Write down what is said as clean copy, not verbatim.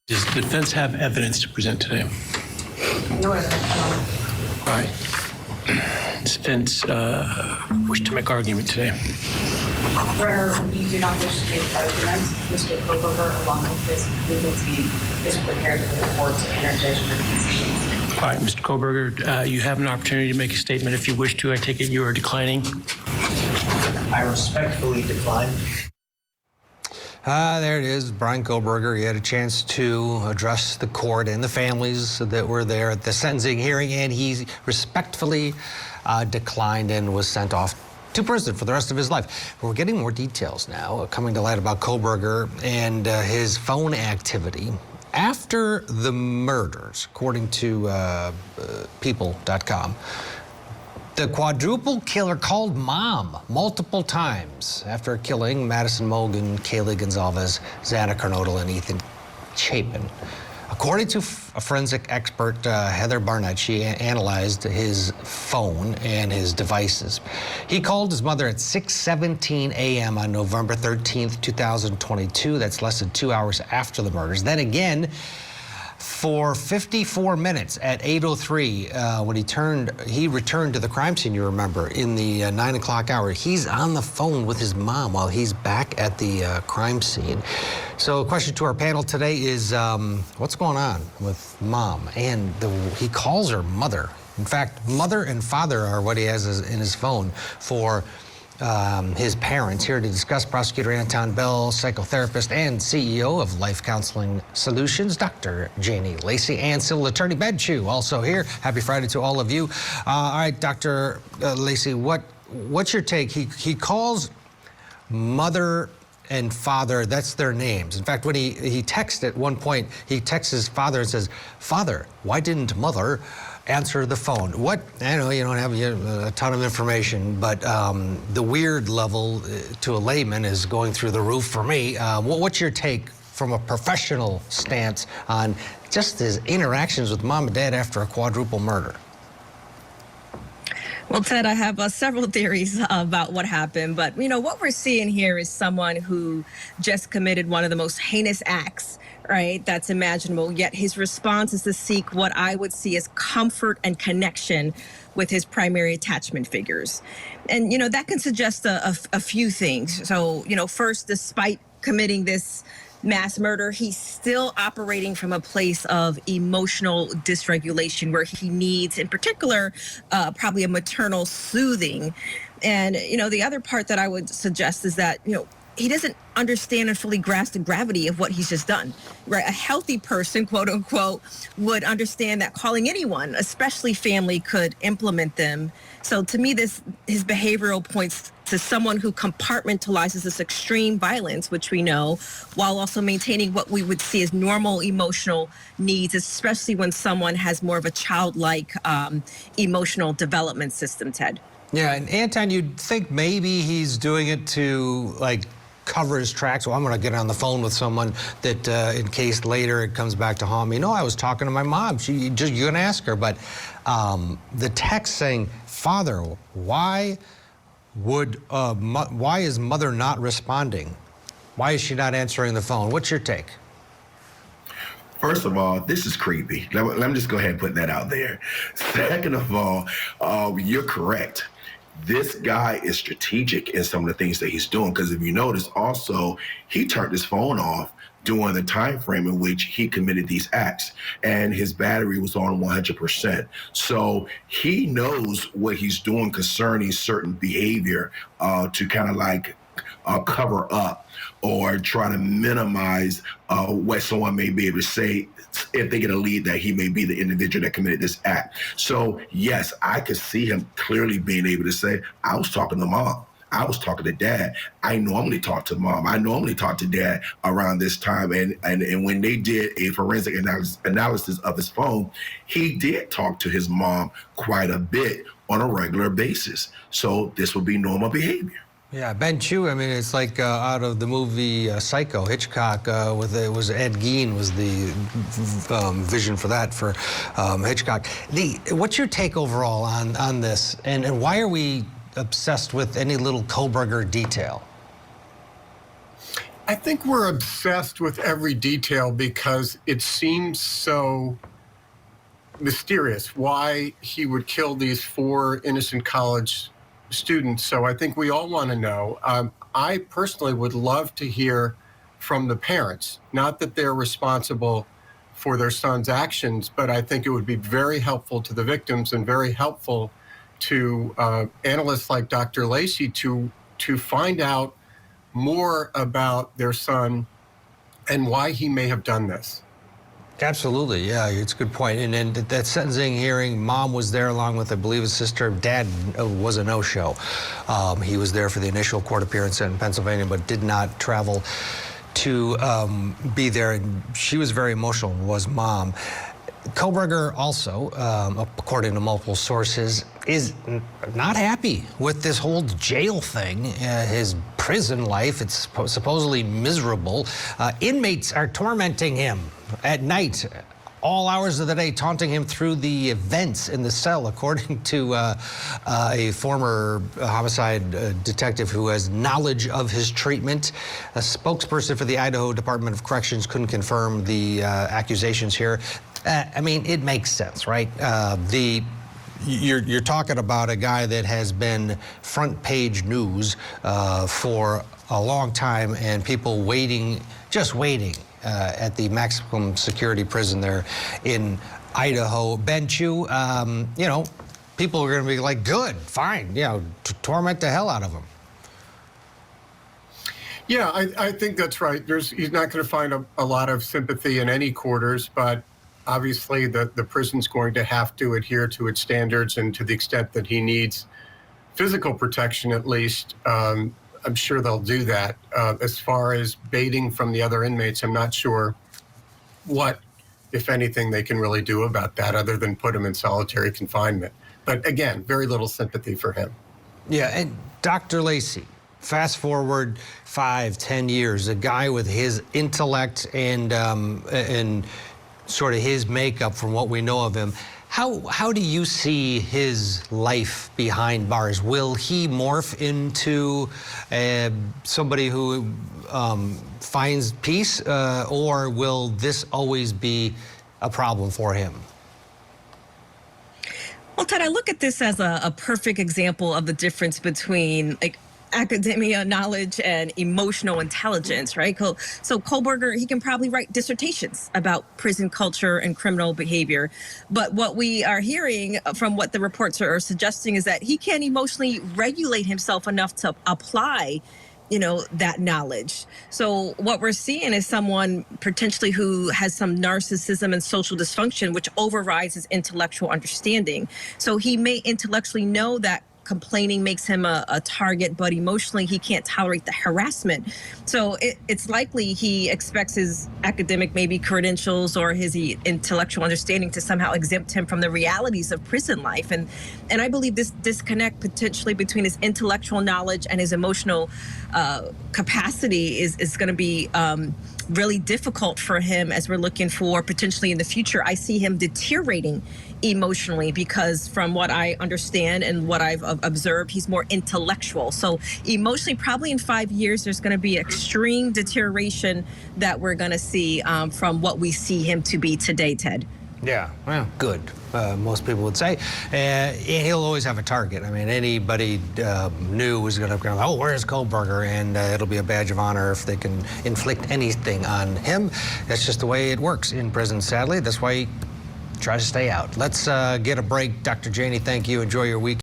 Does the defense have evidence to present today? No evidence. All right. Does the defense wish to make argument today? We do not wish to make arguments. Mr. Kohberger, along with his legal team, is prepared for the court to enter judgment proceedings. All right, Mr. Kohberger, you have an opportunity to make a statement if you wish to. I take it you are declining. I respectfully decline. There it is, Bryan Kohberger. He had a chance to address the court and the families that were there at the sentencing hearing, and he respectfully declined and was sent off to prison for the rest of his life. We're getting more details now coming to light about Kohberger and his phone activity after the murders, according to people.com. The quadruple killer called mom multiple times after killing Madison Mogen, Kaylee Goncalves, Xana Kernodle, and Ethan Chapin. According to a forensic expert, Heather Barnett, she analyzed his phone and his devices. He called his mother at 6:17 a.m. on November 13th, 2022. That's less than 2 hours after the murders. Then again, for 54 minutes at 8:03, when he returned to the crime scene, you remember, in the 9 o'clock hour. He's on the phone with his mom while he's back at the crime scene. So a question to our panel today is, what's going on with mom? And he calls her mother. In fact, mother and father are what he has in his phone for his parents. Here to discuss, Prosecutor Anton Bell, psychotherapist and CEO of Life Counseling Solutions, Dr. Janie Lacy, and civil attorney Ben Chu, also here. Happy Friday to all of you. All right, Dr. Lacy, what's your take? He calls mother and father, that's their names. In fact, when he texts at one point, he texts his father and says, "Father, why didn't mother answer the phone?" I know you don't have a ton of information, but the weird level to a layman is going through the roof for me. What's your take from a professional stance on just his interactions with mom and dad after a quadruple murder? Well, Ted, I have several theories about what happened, but what we're seeing here is someone who just committed one of the most heinous acts, right, that's imaginable, yet his response is to seek what I would see as comfort and connection with his primary attachment figures. And, that can suggest a few things. So, first, despite committing this mass murder, he's still operating from a place of emotional dysregulation where he needs, in particular, probably a maternal soothing. And, the other part that I would suggest is that, he doesn't understand and fully grasp the gravity of what he's just done, right? A healthy person, quote unquote, would understand that calling anyone, especially family, could implement them. So to me, his behavioral points to someone who compartmentalizes this extreme violence, which we know, while also maintaining what we would see as normal emotional needs, especially when someone has more of a childlike emotional development system, Ted. Yeah, and Anton, you'd think maybe he's doing it to, cover his tracks. Well, I'm going to get on the phone with someone that, in case later it comes back to haunt me. No, I was talking to my mom. You can ask her. But the text saying, "Father, why is mother not responding? Why is she not answering the phone?" What's your take? First of all, this is creepy. Let me just go ahead and put that out there. Second of all, you're correct. This guy is strategic in some of the things that he's doing, because if you notice also, he turned his phone off during the time frame in which he committed these acts, and his battery was on 100%. So he knows what he's doing concerning certain behavior to kind of cover up or try to minimize what someone may be able to say if they get a lead that he may be the individual that committed this act. So yes, I could see him clearly being able to say, "I was talking to mom. I was talking to dad. I normally talk to mom. I normally talk to dad around this time." And when they did a forensic analysis of his phone, he did talk to his mom quite a bit on a regular basis. So this would be normal behavior. Yeah, Ben Chu, it's like out of the movie Psycho, Hitchcock, it was Ed Gein was the vision for that for Hitchcock. What's your take overall on this, and why are we obsessed with any little Kohberger detail? I think we're obsessed with every detail because it seems so mysterious why he would kill these 4 innocent college students. So I think we all want to know. I personally would love to hear from the parents, not that they're responsible for their son's actions, but I think it would be very helpful to the victims and very helpful to analysts like Dr. Lacy to find out more about their son and why he may have done this. Absolutely, yeah, it's a good point. And then that sentencing hearing, Mom was there along with, I believe, his sister. Dad was a no-show. He was there for the initial court appearance in Pennsylvania, but did not travel to be there. And she was very emotional, was Mom. Kohberger also, according to multiple sources, is not happy with this whole jail thing, his prison life. It's supposedly miserable. Inmates are tormenting him at night, all hours of the day, taunting him through the vents in the cell, according to a former homicide detective who has knowledge of his treatment. A spokesperson for the Idaho Department of Corrections couldn't confirm the accusations here. I mean, it makes sense, right? You're talking about a guy that has been front page news for a long time, and people waiting, just waiting at the Maximum Security Prison there in Idaho. Ben Chu, you know, people are going to be like, good, fine, you know, torment the hell out of him. Yeah, I think that's right. He's not going to find a lot of sympathy in any quarters, but obviously the prison's going to have to adhere to its standards, and to the extent that he needs physical protection, at least, I'm sure they'll do that. As far as baiting from the other inmates, I'm not sure what, if anything, they can really do about that other than put him in solitary confinement. But again, very little sympathy for him. Yeah, and Dr. Lacy, fast forward 5-10 years, a guy with his intellect and sort of his makeup from what we know of him. How do you see his life behind bars? Will he morph into somebody who finds peace, or will this always be a problem for him? Well, Ted, I look at this as a perfect example of the difference between academia knowledge and emotional intelligence, right? So Kohberger, he can probably write dissertations about prison culture and criminal behavior. But what we are hearing from what the reports are suggesting is that he can't emotionally regulate himself enough to apply, you know, that knowledge. So what we're seeing is someone potentially who has some narcissism and social dysfunction, which overrides his intellectual understanding. So he may intellectually know that complaining makes him a target, but emotionally he can't tolerate the harassment. So it's likely he expects his academic maybe credentials or his intellectual understanding to somehow exempt him from the realities of prison life. And I believe this disconnect potentially between his intellectual knowledge and his emotional capacity is going to be really difficult for him as we're looking for potentially in the future. I see him deteriorating emotionally because from what I understand and what I've observed, he's more intellectual. So emotionally, probably in 5 years, there's going to be extreme deterioration that we're going to see from what we see him to be today, Ted. Yeah, well, good. Most people would say. He'll always have a target. I mean, anybody new is going to go, oh, where's Kohberger? And it'll be a badge of honor if they can inflict anything on him. That's just the way it works in prison, sadly. That's why he tries to stay out. Let's get a break. Dr. Janie, thank you. Enjoy your week.